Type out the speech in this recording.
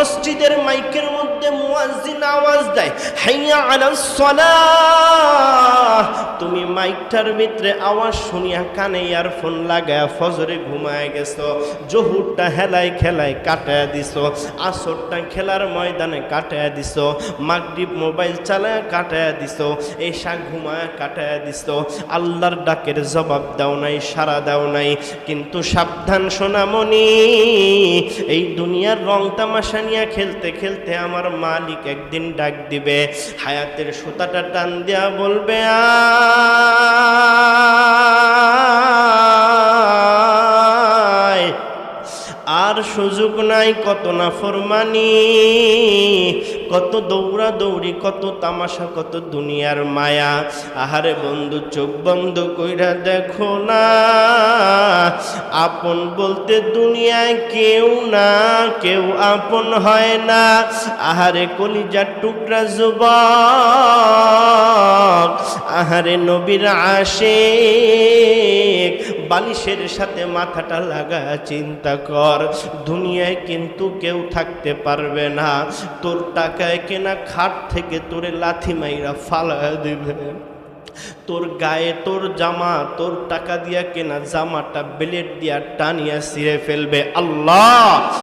মসজিদের মাইকের মধ্যে মুয়াজ্জিন আওয়াজ দেয়, হাইয়া আলাস সালাহ। তুমি মাইকটার ভিতরে আওয়াজ শুনিয়া কানে ইয়ারফোন লাগায় ফজরে ঘুমায় গেছো, জহুরটা হেলায় খেলায় কাটায় দিছো, আসরটা খেলার ময়দানে কাটায় দিছো, মাগরিব মোবাইল চালায় কাটায় দিছো, এশা ঘুমায় কাটায় দিছো। আল্লাহর ডাকের জবাব দাও নাই, সাড়া দাও নাই। কিন্তু সাবধান সোনামণি, এই দুনিয়ার রং তামাশা নিয়ে খেলতে খেলতে আমার মালিক একদিন ডাক দিবে, হায়াতের সুতাটা টান দেয়া বলবে, আয়। আর সুযোগ নাই। কত নাফরমানি, কত দৌড়া দৌড়ি, কত তামাশা, কত দুনিয়ার মায়া। আহারে বন্ধু, চোখ বন্ধ কইরা দেখো না, আপন বলতে দুনিয়ায় কেউ না, কেউ আপন হয় না। আহারে কলিজার টুকরা যুবক, আহারে নবীর আশিক, বালিশের সাথে মাথাটা লাগা চিন্তা কর, দুনিয়ায় কিন্তু কেউ থাকতে পারবে না। তোর টাকায় কেনা খাট থেকে তোরে লাথি মাইরা ফালায়া দিবে, তোর গায়ে তোর জামা, তোর টাকা দিয়া কেনা জামাটা ব্লেড দিয়া টানিয়া ছিঁড়ে ফেলবে। আল্লাহ